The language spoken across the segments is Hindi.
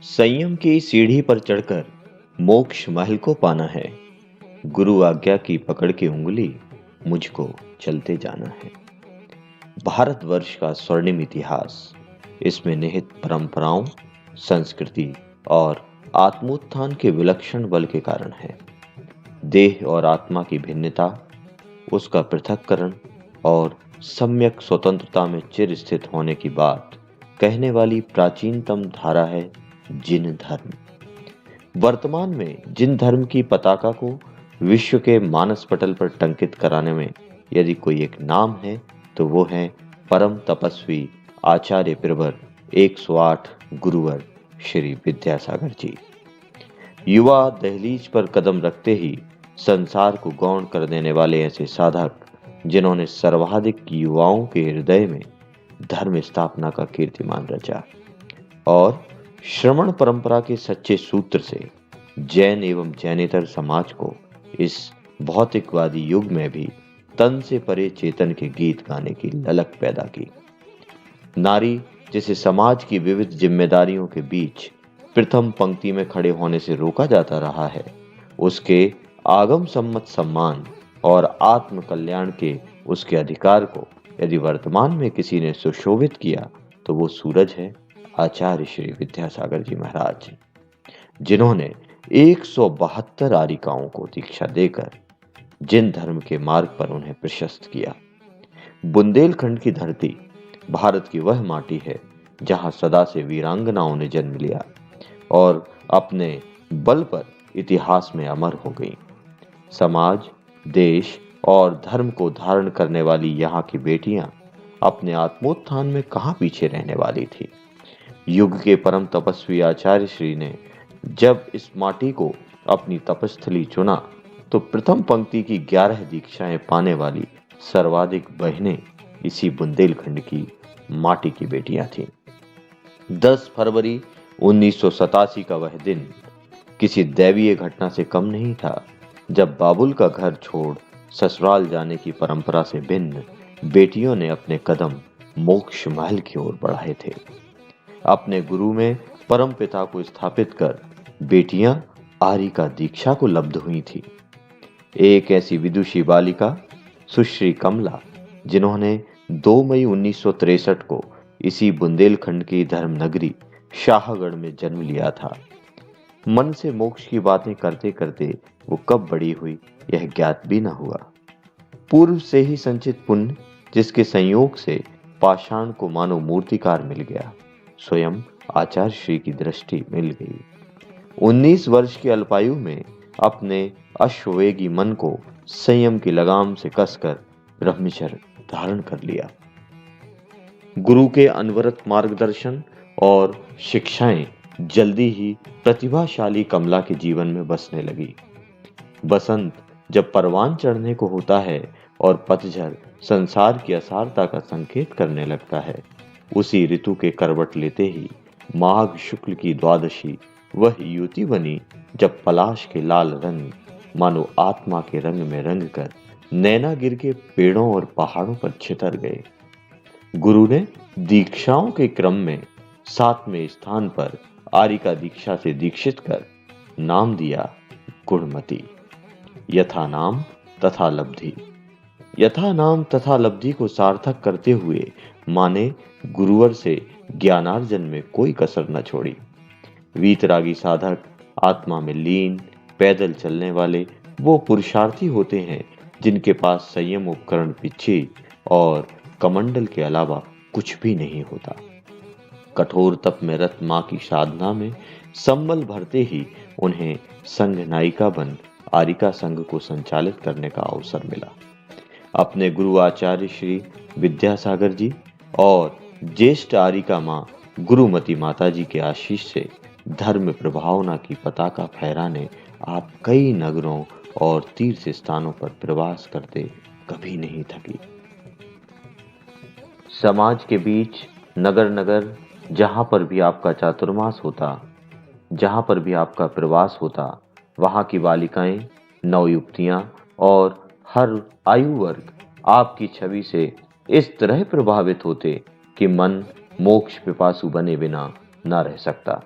संयम की सीढ़ी पर चढ़कर मोक्ष महल को पाना है। गुरु आज्ञा की पकड़ के उंगली मुझको चलते जाना है। भारतवर्ष का स्वर्णिम इतिहास, इसमें निहित परंपराओं, संस्कृति और आत्मोत्थान के विलक्षण बल के कारण है। देह और आत्मा की भिन्नता, उसका पृथक्करण और सम्यक स्वतंत्रता में चिर स्थित होने की बात कहने वाली प्राचीनतम धारा है जिन धर्म। वर्तमान में जिन धर्म की पताका को विश्व के मानस पटल पर टंकित कराने में यदि कोई एक नाम है तो वो है परम तपस्वी आचार्य प्रवर 108 गुरुवर श्री विद्यासागर जी। युवा दहलीज पर कदम रखते ही संसार को गौण कर देने वाले ऐसे साधक, जिन्होंने सर्वाधिक युवाओं के हृदय में धर्म स्थापना का कीर्तिमान रचा और श्रमण परंपरा के सच्चे सूत्र से जैन एवं जैनेतर समाज को इस भौतिकवादी युग में भी तन से परे चेतन के गीत गाने की ललक पैदा की। नारी, जिसे समाज की विविध जिम्मेदारियों के बीच प्रथम पंक्ति में खड़े होने से रोका जाता रहा है, उसके आगम सम्मत सम्मान और आत्म कल्याण के उसके अधिकार को यदि वर्तमान में किसी ने सुशोभित किया तो वो सूरज है आचार्य श्री विद्यासागर जी महाराज, जिन्होंने 172 आरिकाओं को दीक्षा देकर जिन धर्म के मार्ग पर उन्हें प्रशस्त किया। बुंदेलखंड की धरती भारत की वह माटी है जहां सदा से वीरांगनाओं ने जन्म लिया और अपने बल पर इतिहास में अमर हो गई। समाज, देश और धर्म को धारण करने वाली यहाँ की बेटियां अपने आत्मोत्थान में कहाँ पीछे रहने वाली थी। युग के परम तपस्वी आचार्य श्री ने जब इस माटी को अपनी तपस्थली चुना तो प्रथम पंक्ति की 11 दीक्षाएं पाने वाली सर्वाधिक बहनें इसी बुंदेलखंड की माटी की बेटियां थीं। 10 फरवरी 1987 का वह दिन किसी दैवीय घटना से कम नहीं था, जब बाबुल का घर छोड़ ससुराल जाने की परंपरा से भिन्न बेटियों ने अपने कदम मोक्ष महल की ओर बढ़ाए थे। अपने गुरु में परम पिता को स्थापित कर बेटियां आर्य का दीक्षा को लब्ध हुई थी। एक ऐसी विदुषी बालिका सुश्री कमला, जिन्होंने 2 मई 1963 को इसी बुंदेलखंड की धर्म नगरी शाहगढ़ में जन्म लिया था। मन से मोक्ष की बातें करते करते वो कब बड़ी हुई यह ज्ञात भी न हुआ। पूर्व से ही संचित पुण्य, जिसके संयोग से पाषाण को मानो मूर्तिकार मिल गया, स्वयं आचार्य श्री की दृष्टि मिल गई। 19 वर्ष की अल्पायु में अपने अश्ववेगी मन को संयम की लगाम से कसकर ब्रह्मचर्य धारण कर लिया। गुरु के अनवरत मार्गदर्शन और शिक्षाएं जल्दी ही प्रतिभाशाली कमला के जीवन में बसने लगी। बसंत जब परवान चढ़ने को होता है और पतझड़ संसार की असारता का संकेत करने लगता है, उसी ऋतु के करवट लेते ही माघ शुक्ल की द्वादशी वह युति बनी जब पलाश के लाल रंग मानो आत्मा के रंग में रंग कर नैनागिर के पेड़ों और पहाड़ों पर छितर गए। गुरु ने दीक्षाओं के क्रम में 7वें स्थान पर आरिका दीक्षा से दीक्षित कर नाम दिया गुणमती। यथा नाम तथा लब्धि। यथा नाम तथा लब्धि को सार्थक करते हुए माने गुरुवर से ज्ञानार्जन में कोई कसर न छोड़ी। वीतरागी साधक, आत्मा में लीन, पैदल चलने वाले वो पुरुषार्थी होते हैं जिनके पास संयम उपकरण पिच्छी और कमंडल के अलावा कुछ भी नहीं होता। कठोर तप में रत मां की साधना में संबल भरते ही उन्हें संघ नायिका बन आरिका संघ को संचालित करने का अवसर मिला। अपने गुरु आचार्य श्री विद्यासागर जी और ज्येष्ठ आरिका मां गुरुमती माता जी के आशीष से धर्म प्रभावना की पताका फहराने आप कई नगरों और तीर्थ स्थानों पर प्रवास करते कभी नहीं थकी। समाज के बीच नगर नगर जहां पर भी आपका चातुर्मास होता, जहां पर भी आपका प्रवास होता, वहां की बालिकाएं, नवयुवतियां और हर आयु वर्ग आपकी छवि से इस तरह प्रभावित होते कि मन मोक्ष पिपासु बने बिना न रह सकता।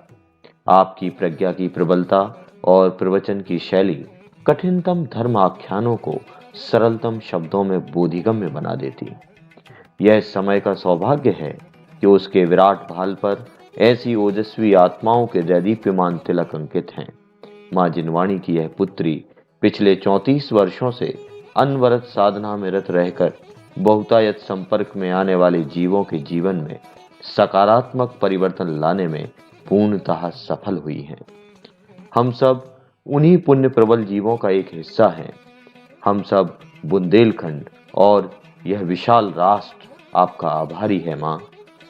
आपकी प्रज्ञा की प्रबलता और प्रवचन की शैली कठिनतम धर्म आख्यानों को सरलतम शब्दों में बोधिगम्य बना देती। यह समय का सौभाग्य है कि उसके विराट भाल पर ऐसी ओजस्वी आत्माओं के दैदीप्यमान तिलक अंकित हैं। मां जिनवाणी की यह पुत्री पिछले 34 वर्षों से अनवरत साधना में रत रहकर बहुतायत संपर्क में आने वाले जीवों के जीवन में सकारात्मक परिवर्तन लाने में पूर्णतः सफल हुई हैं। हम सब उन्हीं पुण्य प्रबल जीवों का एक हिस्सा हैं। हम सब बुंदेलखंड और यह विशाल राष्ट्र आपका आभारी है मां।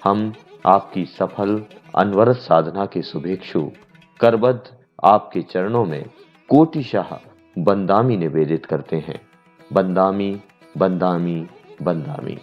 हम आपकी सफल अनवरत साधना के शुभेच्छु करबद्ध आपके चरणों में कोटिशाह बंदामी निवेदित करते हैं। बंदामी, बंदामी, बंदामी।